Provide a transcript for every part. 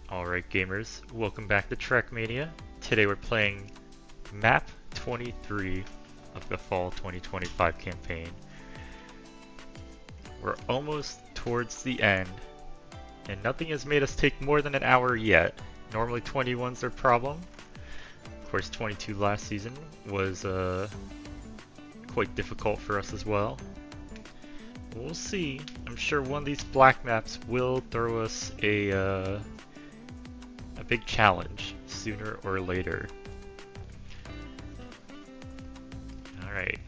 Alright gamers, welcome back to Trackmania. Today we're playing map 23 of the fall 2025 campaign. We're almost towards the end, and nothing has made us take more than an hour yet. Normally 21's their problem. Of course 22 last season was quite difficult for us as well. We'll see. I'm sure one of these black maps will throw us a big challenge sooner or later. Alright,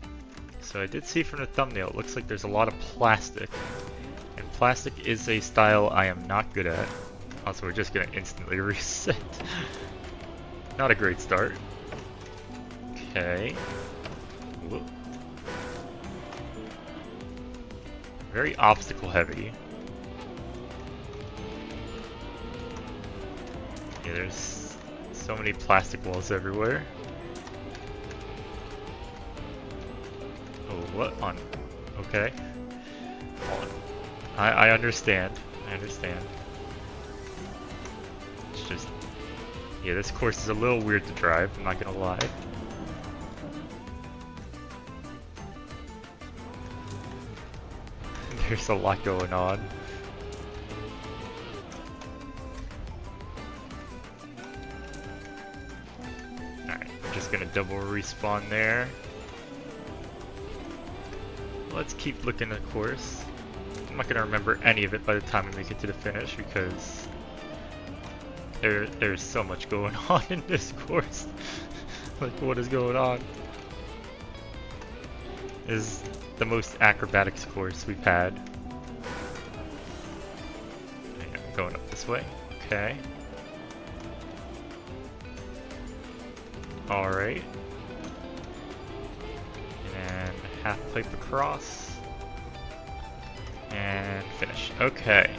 so I did see from the thumbnail, it looks like there's a lot of plastic. And plastic is a style I am not good at. Also, we're just gonna instantly reset. Not a great start. Okay. Whoop. Very obstacle heavy. Yeah, there's so many plastic walls everywhere. Oh, what on? Okay. Hold on. I understand. I understand. It's just... yeah, this course is a little weird to drive, I'm not gonna lie. There's a lot going on. Gonna double respawn there. Let's keep looking at the course. I'm not gonna remember any of it by the time we make it to the finish because there's so much going on in this course. Like, what is going on? This is the most acrobatics course we've had. I'm going up this way. Okay. Alright. And half pipe across. And finish. Okay.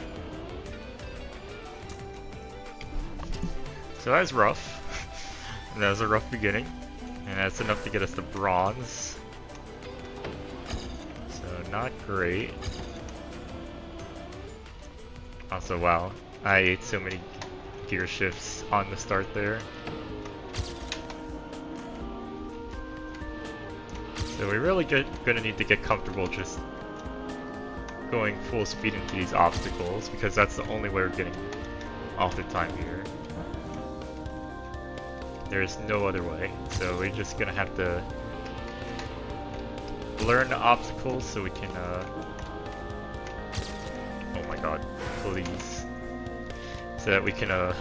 So that was rough. That was a rough beginning. And that's enough to get us to bronze. So not great. Also, wow. I ate so many gear shifts on the start there. So we really gonna need to get comfortable just going full speed into these obstacles because that's the only way we're getting off the time here. There's no other way, so we're just gonna have to learn the obstacles so we can oh my god, please. So that we can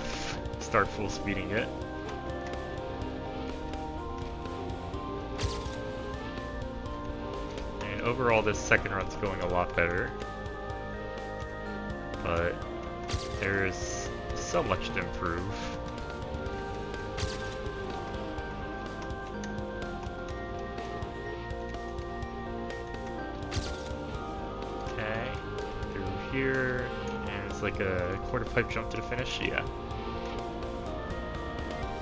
start full speeding it. Overall, this second run's going a lot better, but there's so much to improve. Okay, through here, and it's like a quarter pipe jump to the finish. Yeah,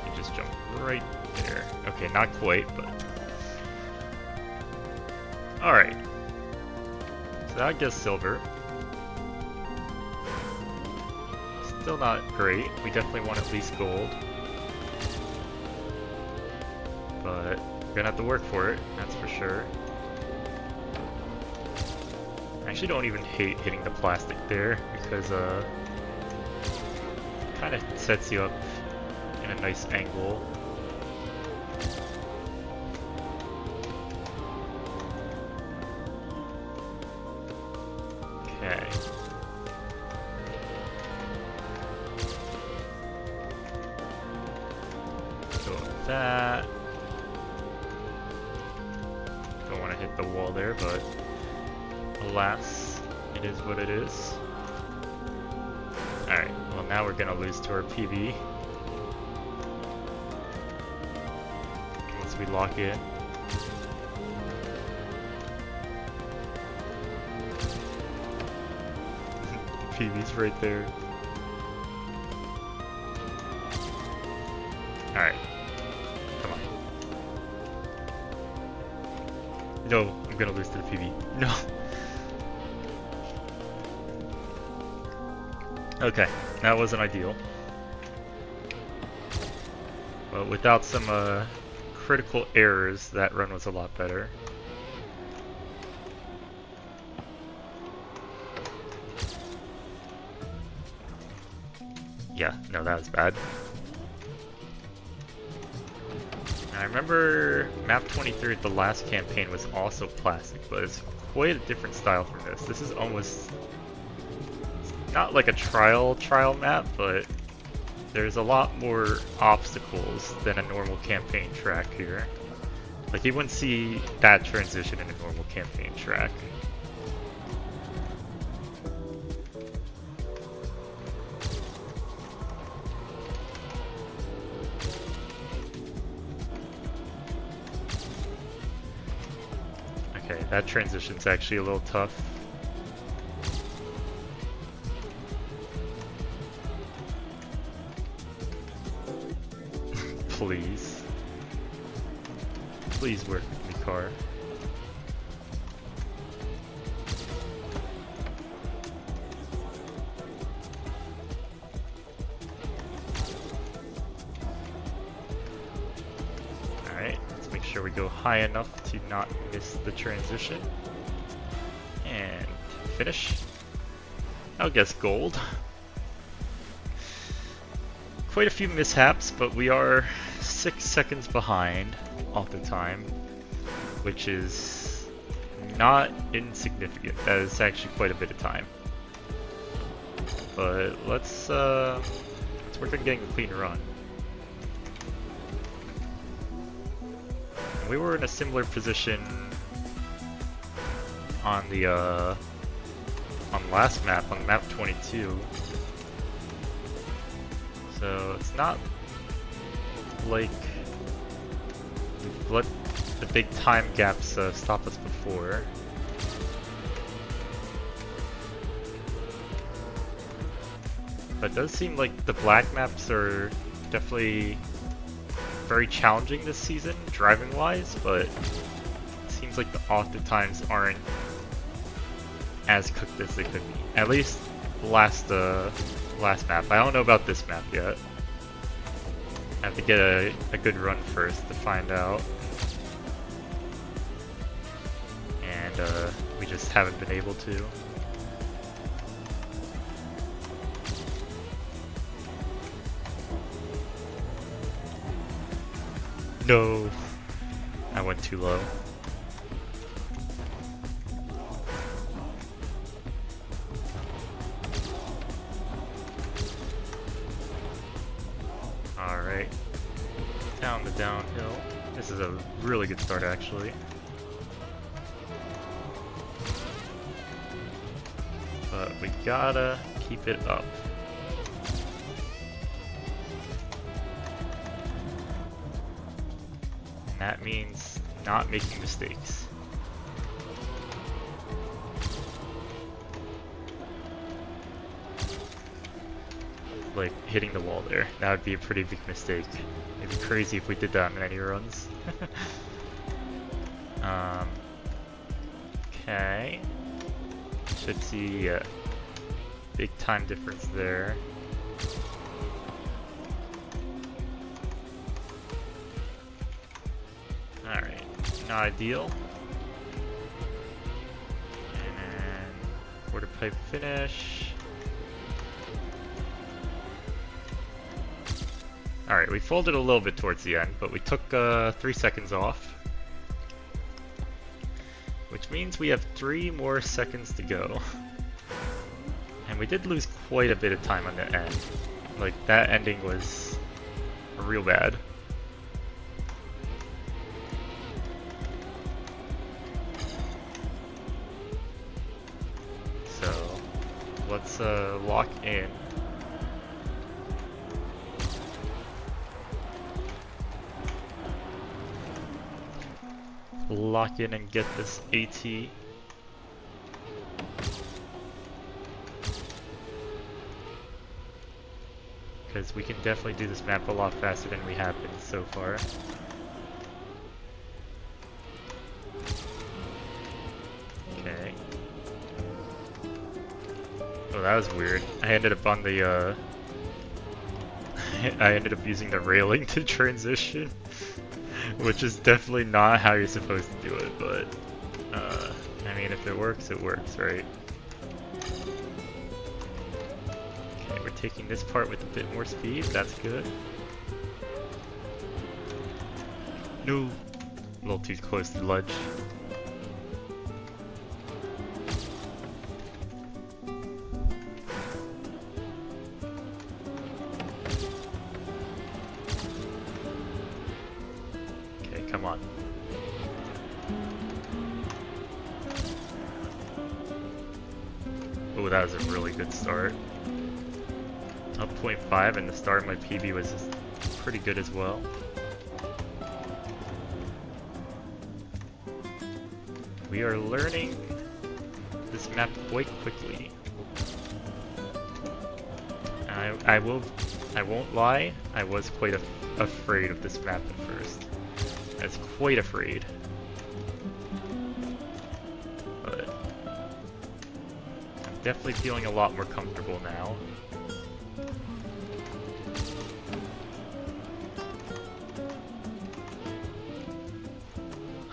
you just jump right there. Okay, not quite, but. Alright, so that gets silver. Still not great, we definitely want at least gold. But we're gonna have to work for it, that's for sure. I actually don't even hate hitting the plastic there, because it kind of sets you up in a nice angle. That. Don't want to hit the wall there, but alas, it is what it is. Alright, well now we're gonna lose to our PB. Once we lock in. PB's right there. Alright. No, I'm gonna lose to the PB. No. Okay, that wasn't ideal. But without some critical errors, that run was a lot better. Yeah, no, that was bad. I remember map 23 at the last campaign was also plastic, but it's quite a different style from this. This is almost not like a trial map, but there's a lot more obstacles than a normal campaign track here. Like you wouldn't see that transition in a normal campaign track. Okay, that transition's actually a little tough. Please. Please work with me, car. Alright, let's make sure we go high enough to not miss the transition. And finish. I'll guess gold. Quite a few mishaps, but we are 6 seconds behind all the time, which is not insignificant. That is actually quite a bit of time. But let's work on getting a clean run. We were in a similar position on the on last map, on map 22. So it's not like we've let the big time gaps stop us before. But it does seem like the black maps are definitely very challenging this season, driving-wise, but it seems like the oftentimes aren't as cooked as they could be. At least last map. I don't know about this map yet. I have to get a good run first to find out. And we just haven't been able to. No! I went too low. Alright. Down the downhill. This is a really good start, actually. But we gotta keep it up. And that means not making mistakes. Like hitting the wall there. That would be a pretty big mistake. It'd be crazy if we did that on any runs. Okay. Should see a big time difference there. Alright, not ideal. And quarter pipe finish. Alright, we folded a little bit towards the end, but we took 3 seconds off. Which means we have 3 more seconds to go. And we did lose quite a bit of time on the end. Like, that ending was real bad. So, let's lock in. Lock in and get this AT. Because we can definitely do this map a lot faster than we have been so far. Okay. Oh, that was weird. I ended up on the I ended up using the railing to transition, which is definitely not how you're supposed to do it, but I mean, if it works, right? Okay, we're taking this part with a bit more speed, that's good. No! A little too close to the ledge. Okay, come on. Oh, that was a really good start. Up 0.5, and the start of my PB was pretty good as well. We are learning this map quite quickly. I won't lie, I was quite afraid of this map at first. I was quite afraid. But I'm definitely feeling a lot more comfortable now.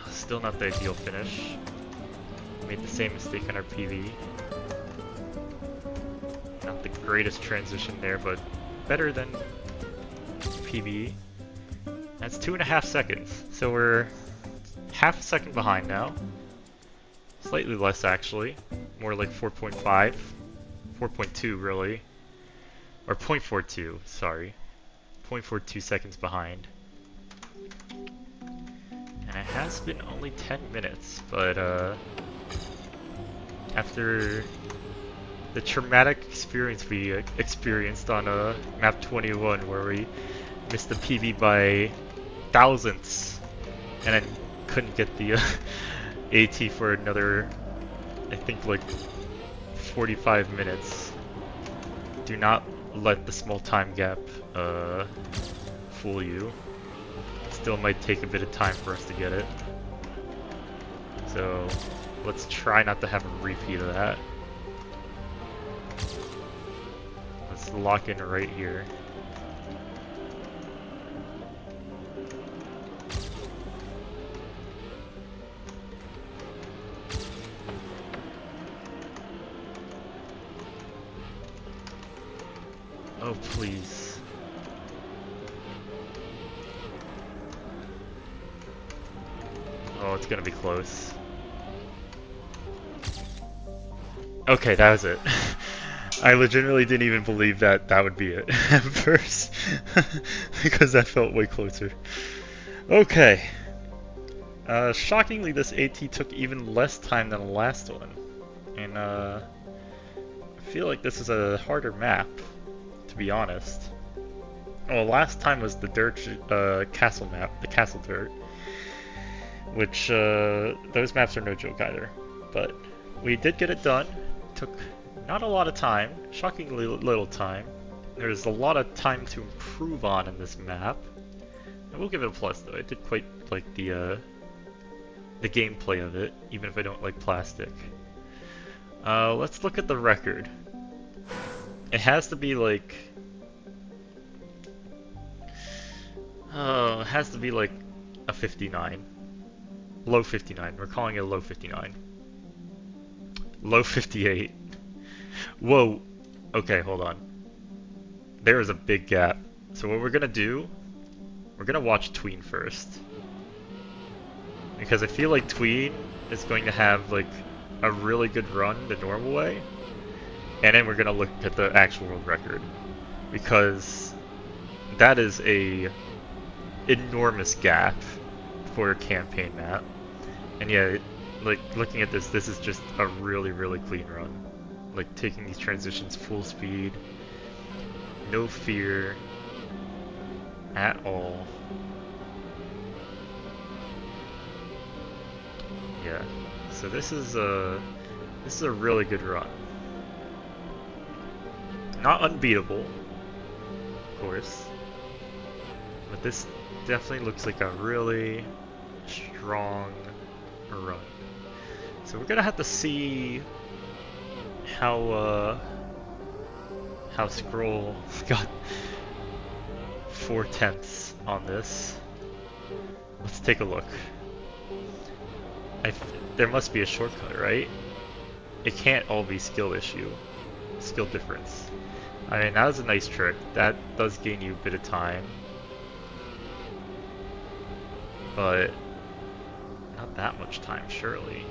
Still not the ideal finish. Made the same mistake on our PV. Not the greatest transition there, but better than PB. That's 2.5 seconds, so we're half a second behind now. Slightly less actually, more like 4.5, 4.2 really, or 0.42, sorry, 0.42 seconds behind. And it has been only 10 minutes, but after the traumatic experience we experienced on map 21 where we missed the PB by thousandths and then couldn't get the AT for another, I think, like 45 minutes. Do not let the small time gap fool you. Still might take a bit of time for us to get it. So let's try not to have a repeat of that. Let's lock in right here. Oh, please. Oh, it's gonna be close. Okay, that was it. I legitimately didn't even believe that that would be it at first. Because that felt way closer. Okay. Shockingly, this AT took even less time than the last one. And I feel like this is a harder map, to be honest. Oh, last time was the dirt castle map, the castle dirt. Which, those maps are no joke either. But we did get it done. Took not a lot of time, shockingly little time. There's a lot of time to improve on in this map. I will give it a plus though. I did quite like the gameplay of it, even if I don't like plastic. Let's look at the record. It has to be like... Oh, it has to be like a 59. Low 59. We're calling it a low 59. Low 58. Whoa. Okay, hold on. There is a big gap. So what we're gonna do, we're gonna watch Tween first. Because I feel like Tween is going to have like a really good run the normal way. And then we're gonna look at the actual world record. Because that is a enormous gap for a campaign map. And yeah, like looking at this, this is just a really, really clean run. Like taking these transitions full speed, no fear at all. Yeah, so this is a really good run. Not unbeatable, of course, but this definitely looks like a really strong run. So we're gonna have to see how Scroll 4/10 on this. Let's take a look. There must be a shortcut, right? It can't all be skill difference. I mean, that was a nice trick. That does gain you a bit of time. But not that much time, surely.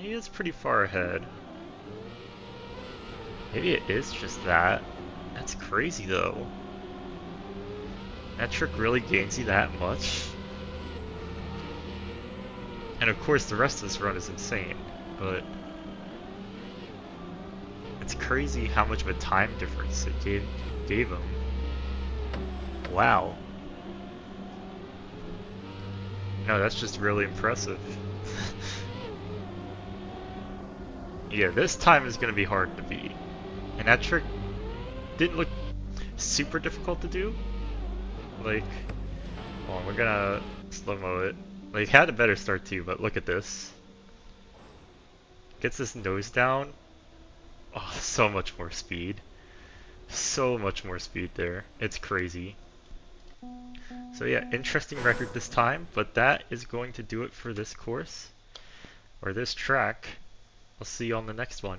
He is pretty far ahead. Maybe it is just that. That's crazy though. That trick really gains you that much? And of course the rest of this run is insane, but it's crazy how much of a time difference it gave him. Wow. No, that's just really impressive. Yeah, this time is gonna be hard to beat. And that trick didn't look super difficult to do. Like, hold on, we're gonna slow-mo it. Like, had a better start too, but look at this. Gets this nose down. Oh, so much more speed. So much more speed there. It's crazy. So yeah, interesting record this time, but that is going to do it for this course, or this track. I'll see you on the next one.